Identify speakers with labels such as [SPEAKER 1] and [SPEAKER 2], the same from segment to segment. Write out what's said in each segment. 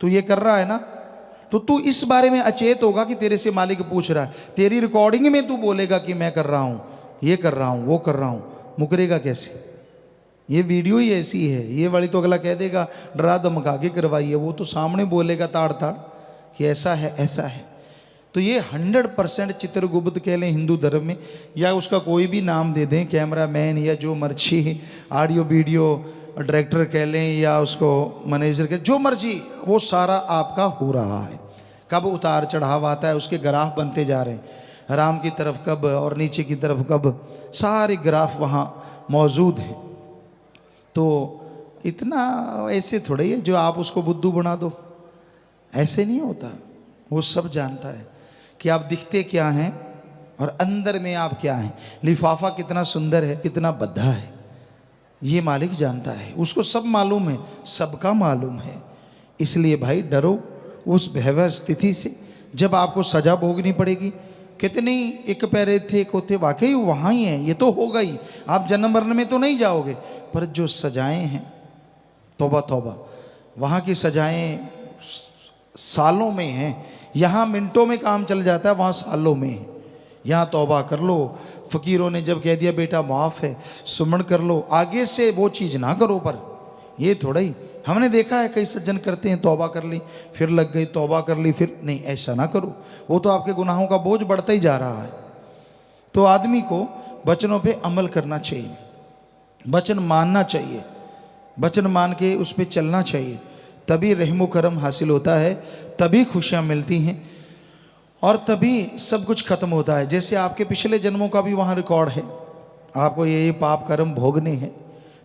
[SPEAKER 1] तू ये कर रहा है ना, तो तू इस बारे में अचेत होगा कि तेरे से मालिक पूछ रहा है। तेरी रिकॉर्डिंग में तू बोलेगा कि मैं कर रहा हूं, ये कर रहा हूं, वो कर रहा हूं, मुकरेगा कैसे? ये वीडियो ही ऐसी है। ये वाली तो अगला कह देगा डरा धमका के करवाई है, वो तो सामने बोलेगा ताड़ ताड़ कि ऐसा है ऐसा है। तो ये 100% चित्रगुप्त कह लें हिंदू धर्म में, या उसका कोई भी नाम दे दें, कैमरा मैन या जो मर्जी, ऑडियो वीडियो डायरेक्टर कह लें या उसको मैनेजर कह, जो मर्जी, वो सारा आपका हो रहा है। कब उतार चढ़ाव आता है उसके ग्राफ बनते जा रहे हैं, राम की तरफ कब और नीचे की तरफ कब, सारे ग्राफ वहाँ मौजूद हैं। तो इतना ऐसे थोड़े ही है जो आप उसको बुद्धू बना दो, ऐसे नहीं होता। वो सब जानता है कि आप दिखते क्या हैं और अंदर में आप क्या हैं, लिफाफा कितना सुंदर है, कितना बद्धा है, ये मालिक जानता है। उसको सब मालूम है, सबका मालूम है। इसलिए भाई डरो उस भयावह स्थिति से जब आपको सजा भोगनी पड़ेगी। कितने एक पैरे थे कोते, वाकई वहाँ ही हैं, ये तो होगा ही। आप जन्म मरण में तो नहीं जाओगे, पर जो सजाएं हैं, तौबा तौबा, वहाँ की सजाएं सालों में हैं। यहाँ मिनटों में काम चल जाता है, वहाँ सालों में है। यहाँ तौबा कर लो, फ़कीरों ने जब कह दिया बेटा माफ़ है, सुमन कर लो, आगे से वो चीज़ ना करो। पर ये थोड़ा ही, हमने देखा है कई सज्जन करते हैं, तौबा कर ली फिर लग गई, तौबा कर ली फिर नहीं, ऐसा ना करो। वो तो आपके गुनाहों का बोझ बढ़ता ही जा रहा है। तो आदमी को वचनों पे अमल करना चाहिए, वचन मानना चाहिए, वचन मान के उस पर चलना चाहिए, तभी रहमो करम हासिल होता है, तभी खुशियाँ मिलती हैं और तभी सब कुछ खत्म होता है। जैसे आपके पिछले जन्मों का भी वहाँ रिकॉर्ड है, आपको ये पाप कर्म भोगने हैं,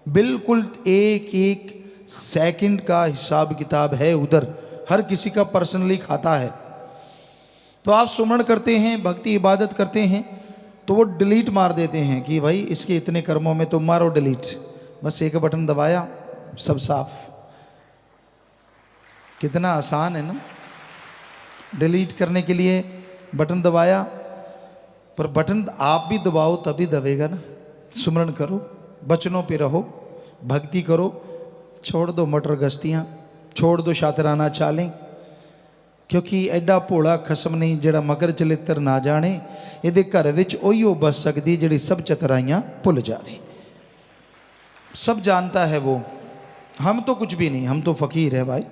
[SPEAKER 1] बिल्कुल एक एक सेकंड का हिसाब किताब है उधर, हर किसी का पर्सनली खाता है। तो आप सुमरण करते हैं, भक्ति इबादत करते हैं, तो वो डिलीट मार देते हैं कि भाई इसके इतने कर्मों में तो मारो डिलीट, बस एक बटन दबाया सब साफ। कितना आसान है ना, डिलीट करने के लिए बटन दबाया, पर बटन आप भी दबाओ तभी दबेगा ना। सुमरण करो, वचनों पे रहो, भक्ति करो, छोड़ दो मटर गश्तियाँ, छोड़ दो शातराना चालें, क्योंकि एडा भोला खसम नहीं जिहड़ा मकर चलित्र ना जाने, इहदे घर विच ओहिओ बस सकदी जिहड़ी सब चतराइयाँ भुल जावे। सब जानता है वो, हम तो कुछ भी नहीं, हम तो फ़कीर है भाई,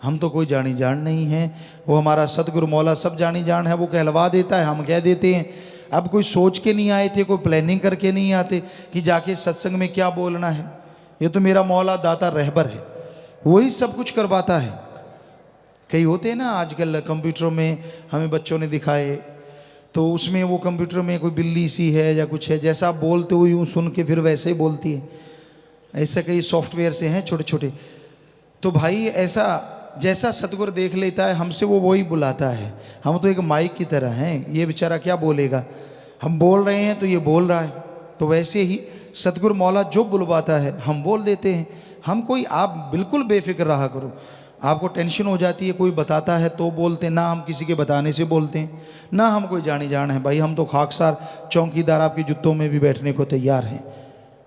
[SPEAKER 1] हम तो कोई जानी जान नहीं है। वो हमारा सतगुरु मौला सब जानी जान है, वो कहलवा देता है, हम कह देते हैं। अब कोई सोच के नहीं आए थे, कोई प्लानिंग करके नहीं आते कि जाके सत्संग में क्या बोलना है। ये तो मेरा मौला दाता रहबर है, वही सब कुछ करवाता है। कई होते हैं ना आजकल कंप्यूटरों में, हमें बच्चों ने दिखाए, तो उसमें वो कंप्यूटर में कोई बिल्ली सी है या कुछ है, जैसा आप बोलते हो यूँ सुन के फिर वैसे ही बोलती है। ऐसे कई सॉफ्टवेयर से हैं छोटे छोटे। तो भाई ऐसा जैसा सतगुरु देख लेता है हमसे, वो वही बुलाता है। हम तो एक माइक की तरह हैं, ये बेचारा क्या बोलेगा, हम बोल रहे हैं तो ये बोल रहा है। तो वैसे ही सतगुरु मौला जो बुलवाता है हम बोल देते हैं। हम कोई, आप बिल्कुल बेफिक्र रहा करो। आपको टेंशन हो जाती है, कोई बताता है तो बोलते हैं, ना हम किसी के बताने से बोलते हैं, ना हम कोई जानी जान है भाई। हम तो खाकसार चौकीदार आपके जूतों में भी बैठने को तैयार हैं।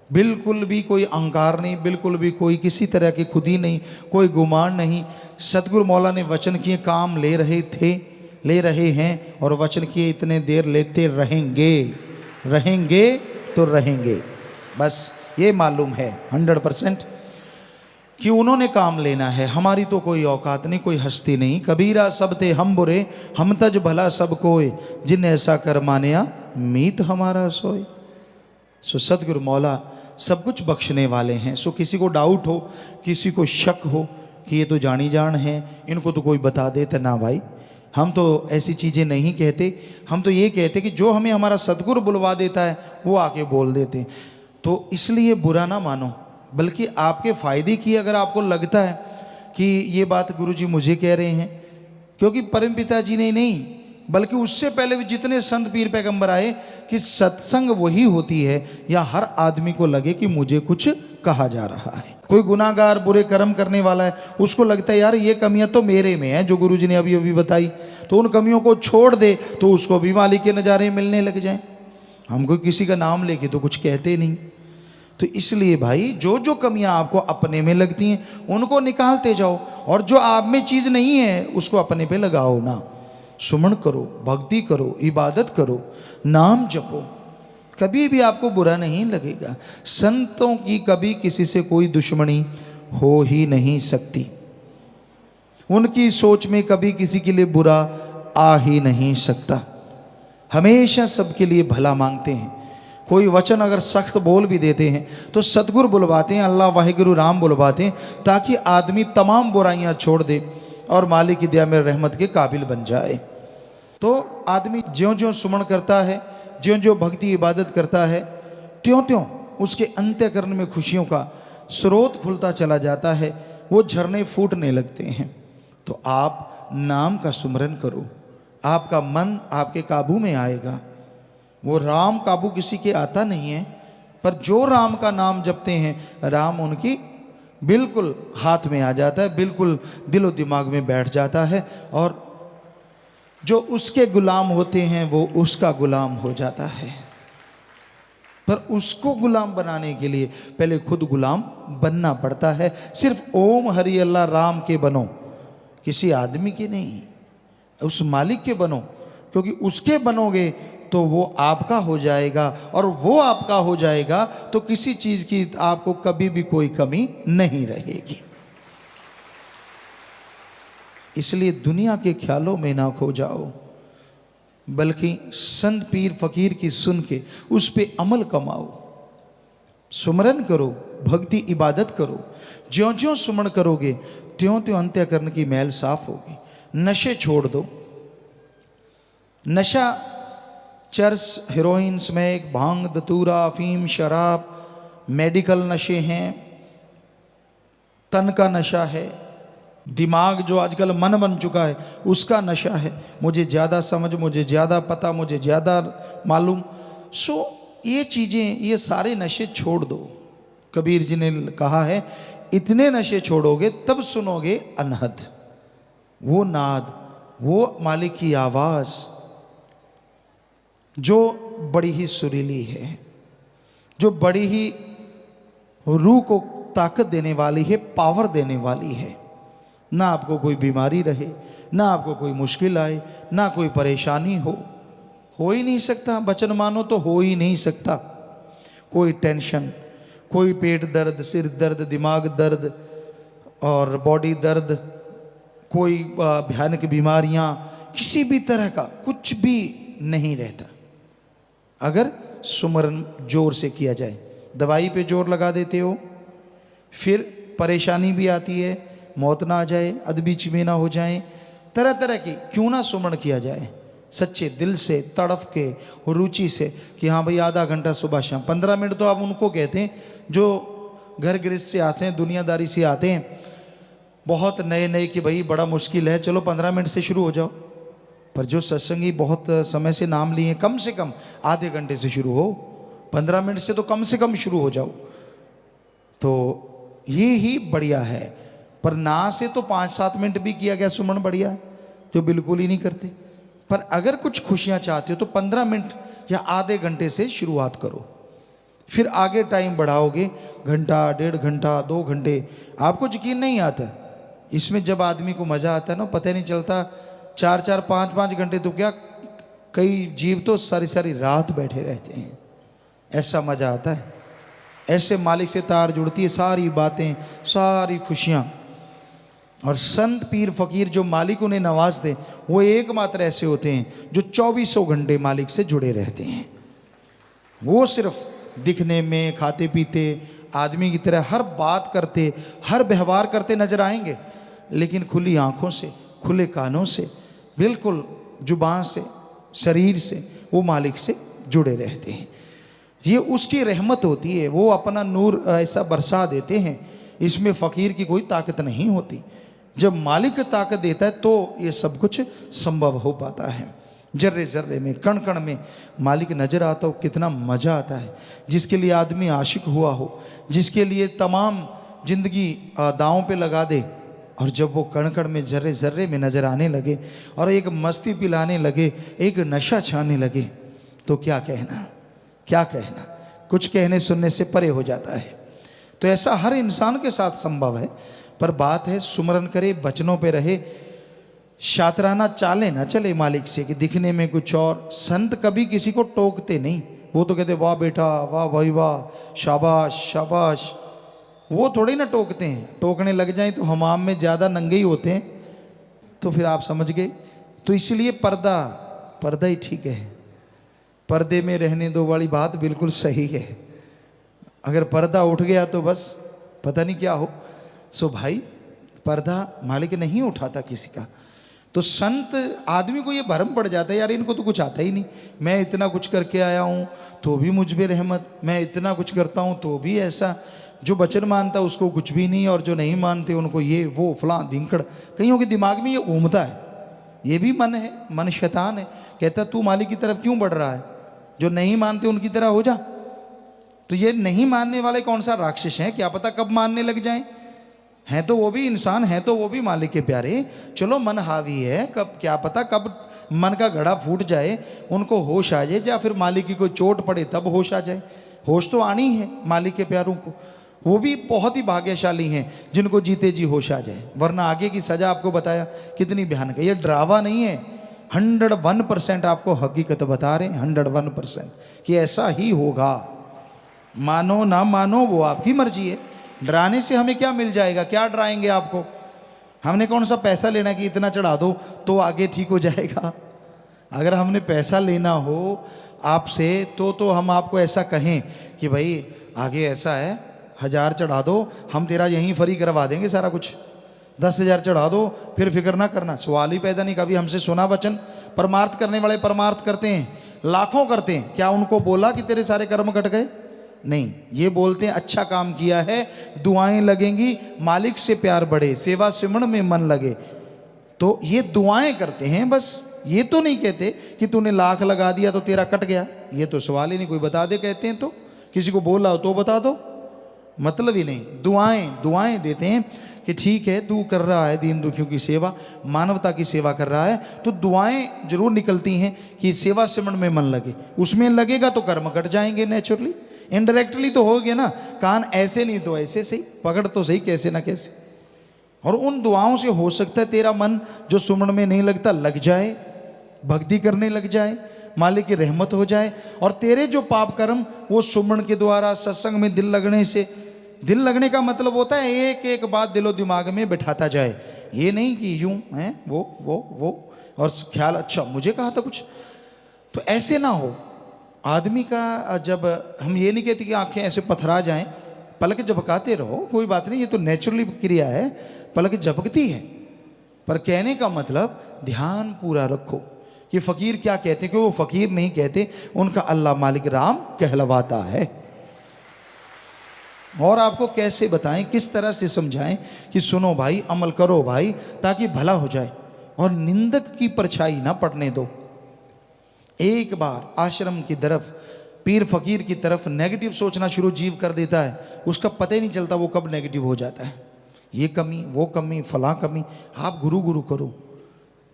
[SPEAKER 1] बिल्कुल भी कोई अहंकार नहीं, बिल्कुल भी कोई किसी तरह की खुदी नहीं, कोई गुमान नहीं। सतगुरु मौला ने वचन किए, काम ले रहे थे, ले रहे हैं, और वचन किए इतने देर लेते रहेंगे, रहेंगे तो रहेंगे। बस ये मालूम है 100% कि उन्होंने काम लेना है। हमारी तो कोई औकात नहीं, कोई हस्ती नहीं। कबीरा सब थे हम बुरे, हम तज भला सब कोय, जिन ऐसा कर मानिया मीत हमारा सोए। सो सतगुरु मौला सब कुछ बख्शने वाले हैं। सो किसी को डाउट हो, किसी को शक हो कि ये तो जानी जान है, इनको तो कोई बता देता, ना भाई हम तो ऐसी चीज़ें नहीं कहते। हम तो ये कहते कि जो हमें हमारा सतगुरु बुलवा देता है वो आके बोल देते हैं। तो इसलिए बुरा ना मानो, बल्कि आपके फ़ायदे की अगर आपको लगता है कि ये बात गुरुजी मुझे कह रहे हैं, क्योंकि परमपिता जी ने नहीं बल्कि उससे पहले भी जितने संत पीर पैगंबर आए कि सत्संग वही होती है या हर आदमी को लगे कि मुझे कुछ कहा जा रहा है। कोई गुनाहगार बुरे कर्म करने वाला है, उसको लगता है यार ये कमियां तो मेरे में है जो गुरुजी ने अभी अभी बताई, तो उन कमियों को छोड़ दे तो उसको भी मालिक के नज़ारे मिलने लग जाए। हम कोई किसी का नाम लेके तो कुछ कहते नहीं। तो इसलिए भाई जो जो कमियां आपको अपने में लगती हैं उनको निकालते जाओ, और जो आप में चीज़ नहीं है उसको अपने पे लगाओ ना। सुमन करो, भक्ति करो, इबादत करो, नाम जपो, कभी भी आपको बुरा नहीं लगेगा। संतों की कभी किसी से कोई दुश्मनी हो ही नहीं सकती, उनकी सोच में कभी किसी के लिए बुरा आ ही नहीं सकता, हमेशा सबके लिए भला मांगते हैं। कोई वचन अगर सख्त बोल भी देते हैं तो सतगुरु बुलवाते हैं, अल्लाह वाहिगुरु राम बुलवाते हैं, ताकि आदमी तमाम बुराइयां छोड़ दे और मालिक की दया में रहमत के काबिल बन जाए। तो आदमी ज्यों ज्यों सुमन करता है, ज्यों ज्यों भक्ति इबादत करता है, त्यों त्यों उसके अंतःकरण में खुशियों का स्रोत खुलता चला जाता है, वो झरने फूटने लगते हैं। तो आप नाम का सुमरन करो, आपका मन आपके काबू में आएगा। वो राम काबू किसी के आता नहीं है, पर जो राम का नाम जपते हैं राम उनकी बिल्कुल हाथ में आ जाता है, बिल्कुल दिलो दिमाग में बैठ जाता है, और जो उसके गुलाम होते हैं वो उसका गुलाम हो जाता है। पर उसको गुलाम बनाने के लिए पहले खुद गुलाम बनना पड़ता है। सिर्फ ओम हरि अल्लाह राम के बनो, किसी आदमी के नहीं, उस मालिक के बनो, क्योंकि उसके बनोगे तो वो आपका हो जाएगा, और वो आपका हो जाएगा तो किसी चीज़ की आपको कभी भी कोई कमी नहीं रहेगी। इसलिए दुनिया के ख्यालों में ना खो जाओ, बल्कि संत पीर फकीर की सुन के उस पे अमल कमाओ, सुमरन करो, भक्ति इबादत करो। ज्यों ज्यों सुमन करोगे त्यों त्यों अंतःकरण की मैल साफ होगी। नशे छोड़ दो, नशा चरस, हेरोइन, स्मैक, भांग, धतूरा, अफीम, शराब, मेडिकल नशे हैं, तन का नशा है, दिमाग जो आजकल मन बन चुका है उसका नशा है, मुझे ज़्यादा समझ, मुझे ज़्यादा पता, मुझे ज़्यादा मालूम। सो ये चीज़ें, ये सारे नशे छोड़ दो। कबीर जी ने कहा है इतने नशे छोड़ोगे तब सुनोगे अनहद, वो नाद, वो मालिक की आवाज़ जो बड़ी ही सुरीली है, जो बड़ी ही रूह को ताकत देने वाली है, पावर देने वाली है। ना आपको कोई बीमारी रहे, ना आपको कोई मुश्किल आए, ना कोई परेशानी हो ही नहीं सकता। वचन मानो तो हो ही नहीं सकता। कोई टेंशन, कोई पेट दर्द, सिर दर्द, दिमाग दर्द और बॉडी दर्द, कोई भयानक बीमारियां, किसी भी तरह का कुछ भी नहीं रहता अगर सुमरन जोर से किया जाए। दवाई पे जोर लगा देते हो, फिर परेशानी भी आती है, मौत ना आ जाए, अदबीच में ना हो जाए, तरह तरह की, क्यों ना सुमन किया जाए सच्चे दिल से, तड़फ के, रुचि से, कि हाँ भाई आधा घंटा सुबह शाम। 15 मिनट तो आप उनको कहते हैं जो घर गृहस्थ से आते हैं, दुनियादारी से आते हैं, बहुत नए नए कि भाई बड़ा मुश्किल है, चलो 15 मिनट से शुरू हो जाओ। पर जो सत्संगी बहुत समय से नाम लिए, कम से कम आधे घंटे से शुरू हो, 15 मिनट से तो कम से कम शुरू हो जाओ, तो ये ही बढ़िया है। पर ना से तो 5-7 मिनट भी किया गया सुमन बढ़िया, जो बिल्कुल ही नहीं करते। पर अगर कुछ खुशियां चाहते हो तो 15 मिनट या आधे घंटे से शुरुआत करो, फिर आगे टाइम बढ़ाओगे, घंटा, 1.5 घंटा, 2 घंटे, आपको यकीन नहीं आता। इसमें जब आदमी को मज़ा आता है ना, पता नहीं चलता, 4-4, 5-5 घंटे तो क्या, कई जीव तो सारी सारी रात बैठे रहते हैं। ऐसा मज़ा आता है, ऐसे मालिक से तार जुड़ती है, सारी बातें, सारी खुशियाँ। और संत पीर फकीर जो मालिक उन्हें नवाज दे, वो एकमात्र ऐसे होते हैं जो 2400 घंटे मालिक से जुड़े रहते हैं। वो सिर्फ दिखने में, खाते पीते, आदमी की तरह हर बात करते, हर व्यवहार करते नजर आएंगे, लेकिन खुली आंखों से, खुले कानों से, बिल्कुल जुबान से, शरीर से वो मालिक से जुड़े रहते हैं। ये उसकी रहमत होती है, वो अपना नूर ऐसा बरसा देते हैं, इसमें फ़कीर की कोई ताकत नहीं होती। जब मालिक ताकत देता है तो ये सब कुछ संभव हो पाता है। जर्रे जर्रे में, कण कण में मालिक नजर आता हो, कितना मज़ा आता है। जिसके लिए आदमी आशिक हुआ हो, जिसके लिए तमाम जिंदगी दांव पे लगा दे, और जब वो कण कण में, जर्रे जर्रे में नजर आने लगे और एक मस्ती पिलाने लगे, एक नशा छाने लगे, तो क्या कहना, क्या कहना। कुछ कहने सुनने से परे हो जाता है। तो ऐसा हर इंसान के साथ संभव है, पर बात है सुमरन करे, बचनों पे रहे, शातराना चाले ना चले मालिक से कि दिखने में कुछ और। संत कभी किसी को टोकते नहीं, वो तो कहते वाह बेटा, वाह भाई वाह, शाबाश शाबाश। वो थोड़ी ना टोकते हैं, टोकने लग जाएं तो हमाम में ज़्यादा नंगे ही होते हैं, तो फिर आप समझ गए। तो इसलिए पर्दा, पर्दा ही ठीक है, पर्दे में रहने दो वाली बात बिल्कुल सही है। अगर पर्दा उठ गया तो बस पता नहीं क्या हो। सो भाई पर्दा मालिक नहीं उठाता किसी का। तो संत आदमी को ये भरम पड़ जाता है, यार इनको तो कुछ आता ही नहीं, मैं इतना कुछ करके आया हूँ तो भी मुझ पे रहमत, मैं इतना कुछ करता हूँ तो भी ऐसा। जो वचन मानता उसको कुछ भी नहीं, और जो नहीं मानते उनको ये वो फलां धिंकड़। कईयों के दिमाग में ये घूमता है, ये भी मन है, मन शैतान है, कहता तू मालिक की तरफ क्यों बढ़ रहा है, जो नहीं मानते उनकी तरह हो जा। तो ये नहीं मानने वाले कौन सा राक्षस हैं, क्या पता कब मानने लग जाएं। हैं तो वो भी इंसान, हैं तो वो भी मालिक के प्यारे। चलो मन हावी है, कब क्या पता कब मन का घड़ा फूट जाए, उनको होश आ जाए, या फिर मालिक की कोई चोट पड़े तब होश आ जाए। होश तो आनी है मालिक के प्यारों को, वो भी बहुत ही भाग्यशाली हैं जिनको जीते जी होश आ जाए, वरना आगे की सजा आपको बताया कितनी भयानक है। ये ड्रावा नहीं है, 101% आपको हकीकत बता रहे हैं, 101% कि ऐसा ही होगा। मानो ना मानो वो आपकी मर्जी है। डराने से हमें क्या मिल जाएगा, क्या डराएंगे आपको, हमने कौन सा पैसा लेना कि इतना चढ़ा दो तो आगे ठीक हो जाएगा। अगर हमने पैसा लेना हो आपसे तो हम आपको ऐसा कहें कि भाई आगे ऐसा है, 1000 चढ़ा दो, हम तेरा यहीं फ्री करवा देंगे सारा कुछ, 10,000 चढ़ा दो, फिर फिक्र ना करना। सवाल ही पैदा नहीं। कभी हमसे सुना वचन? परमार्थ करने वाले परमार्थ करते हैं, लाखों करते हैं, क्या उनको बोला कि तेरे सारे कर्म कट गए? नहीं, ये बोलते हैं अच्छा काम किया है, दुआएं लगेंगी, मालिक से प्यार बढ़े, सेवा सिमरण में मन लगे। तो ये दुआएं करते हैं बस, ये तो नहीं कहते कि तूने लाख लगा दिया तो तेरा कट गया, ये तो सवाल ही नहीं। कोई बता दे कहते हैं तो, किसी को बोला हो तो बता दो, मतलब ही नहीं। दुआएं देते हैं कि ठीक है तू कर रहा है दीन दुखियों की सेवा, मानवता की सेवा कर रहा है, तो दुआएं जरूर निकलती हैं कि सेवा सिमरण में मन लगे। उसमें लगेगा तो कर्म कट जाएंगे नेचुरली, इनडायरेक्टली तो हो गया ना। कान ऐसे नहीं तो ऐसे सही, पकड़ तो सही कैसे ना कैसे। और उन दुआओं से हो सकता है तेरा मन जो सुमरण में नहीं लगता लग जाए, भक्ति करने लग जाए, मालिक की रहमत हो जाए, और तेरे जो पाप कर्म वो सुमरण के द्वारा सत्संग में दिल लगने से, दिल लगने का मतलब होता है एक एक बात दिलो दिमाग में बैठाता जाए, ये नहीं कि यूं है वो और ख्याल अच्छा मुझे कहा था कुछ, तो ऐसे ना हो। आदमी का जब हम ये नहीं कहते कि आंखें ऐसे पथरा जाएं, पलक झपकाते रहो, कोई बात नहीं, ये तो नेचुरली क्रिया है, पलक झपकती है, पर कहने का मतलब ध्यान पूरा रखो कि फकीर क्या कहते हैं, कि वो फकीर नहीं कहते, उनका अल्लाह मालिक राम कहलवाता है। और आपको कैसे बताएं, किस तरह से समझाएं कि सुनो भाई, अमल करो भाई, ताकि भला हो जाए, और निंदक की परछाई ना पड़ने दो। एक बार आश्रम की तरफ, पीर फकीर की तरफ नेगेटिव सोचना शुरू जीव कर देता है, उसका पता ही नहीं चलता वो कब नेगेटिव हो जाता है। ये कमी, वो कमी, फलां कमी। आप गुरु गुरु करो,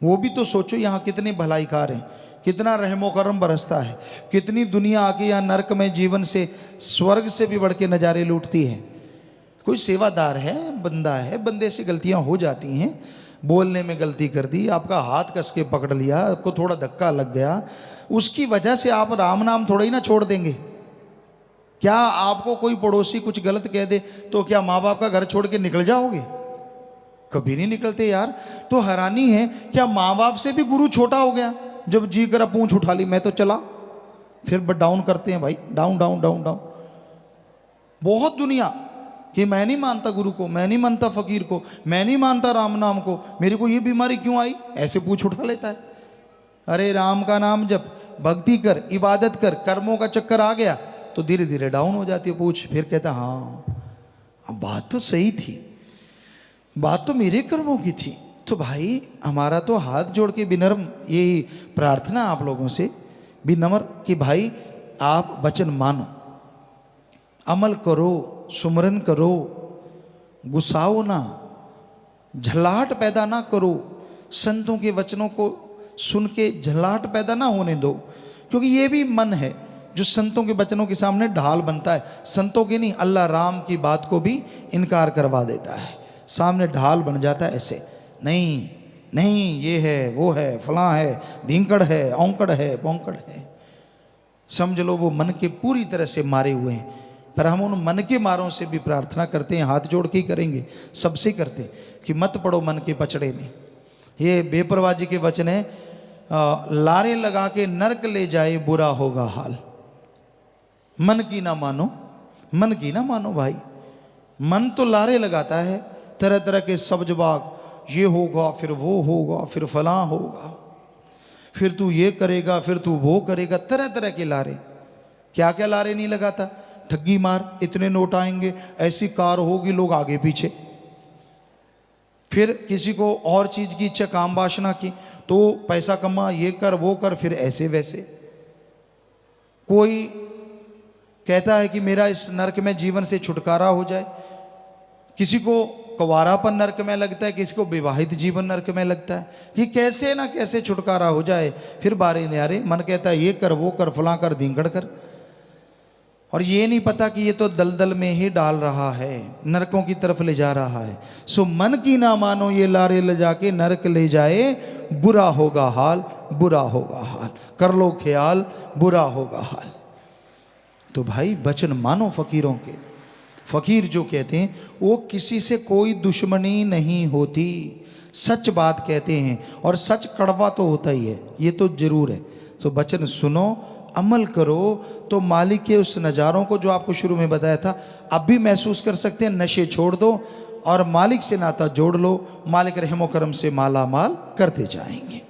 [SPEAKER 1] वो भी तो सोचो यहाँ कितने भलाईकार हैं, कितना रहमो करम बरसता है, कितनी दुनिया आके यहाँ नरक में जीवन से स्वर्ग से भी बढ़ के नज़ारे लूटती है। कोई सेवादार है, बंदा है, बंदे से गलतियाँ हो जाती हैं, बोलने में गलती कर दी, आपका हाथ कस के पकड़ लिया, आपको थोड़ा धक्का लग गया, उसकी वजह से आप राम नाम थोड़ा ही ना छोड़ देंगे। क्या आपको कोई पड़ोसी कुछ गलत कह दे तो क्या माँ बाप का घर छोड़ के निकल जाओगे? कभी नहीं निकलते यार। तो हैरानी है, क्या माँ बाप से भी गुरु छोटा हो गया? जब जी कर पूंछ उठा ली मैं तो चला, फिर डाउन करते हैं भाई, डाउन डाउन डाउन डाउन। बहुत दुनिया कि मैं नहीं मानता गुरु को, मैं नहीं मानता फकीर को, मैं नहीं मानता राम नाम को, मेरे को ये बीमारी क्यों आई, ऐसे पूछ उठा लेता है। अरे राम का नाम जप, भक्ति कर, इबादत कर, कर्मों का चक्कर आ गया तो धीरे धीरे डाउन हो जाती है पूछ। फिर कहता हाँ अब बात तो सही थी, बात तो मेरे कर्मों की थी। तो भाई हमारा तो हाथ जोड़ के विनम्र यही प्रार्थना आप लोगों से, विनम्र कि भाई आप वचन मानो, अमल करो, सुमरन करो, गुस्साओ ना, झल्लाहट पैदा ना करो, संतों के वचनों को सुन के झल्लाहट पैदा ना होने दो, क्योंकि ये भी मन है जो संतों के वचनों के सामने ढाल बनता है, संतों की नहीं, अल्लाह राम की बात को भी इनकार करवा देता है, सामने ढाल बन जाता है ऐसे, नहीं नहीं ये है वो है फलां है धींकड़ है औंकड़ है पौंकड़ है। समझ लो वो मन के पूरी तरह से मारे हुए हैं। पर हम उन मन के मारों से भी प्रार्थना करते हैं, हाथ जोड़ के ही करेंगे, सबसे करते कि मत पड़ो मन के पचड़े में। ये बेपरवाजी के वचन है, लारे लगा के नरक ले जाए बुरा होगा हाल। मन की ना मानो, मन की ना मानो भाई। मन तो लारे लगाता है तरह तरह के सब जवाब, ये होगा फिर वो होगा फिर फलां होगा, फिर तू ये करेगा फिर तू वो करेगा, तरह तरह के लारे। क्या क्या लारे नहीं लगाता, ठगी मार, इतने नोट आएंगे, ऐसी कार होगी, लोग आगे पीछे। फिर किसी को और चीज की इच्छा, काम वासना की, तो पैसा कमा, ये कर वो कर, फिर ऐसे वैसे। कोई कहता है कि मेरा इस नरक में जीवन से छुटकारा हो जाए, किसी को कुंवारापन नरक में लगता है, किसी को विवाहित जीवन नरक में लगता है, कि कैसे ना कैसे छुटकारा हो जाए। फिर बारे न्यारे मन कहता है ये कर वो कर फलां कर धींकड़ कर, और ये नहीं पता कि ये तो दलदल में ही डाल रहा है, नरकों की तरफ ले जा रहा है। सो मन की ना मानो, ये लारे ले जाके नरक ले जाए, बुरा होगा हाल, बुरा होगा हाल। कर लो ख्याल, बुरा होगा हाल। तो भाई वचन मानो फकीरों के। फकीर जो कहते हैं वो किसी से कोई दुश्मनी नहीं होती, सच बात कहते हैं, और सच कड़वा तो होता ही है, ये तो जरूर है। तो वचन सुनो, अमल करो, तो मालिक के उस नज़ारों को जो आपको शुरू में बताया था अब भी महसूस कर सकते हैं। नशे छोड़ दो और मालिक से नाता जोड़ लो, मालिक रहमो करम से माला माल करते जाएंगे।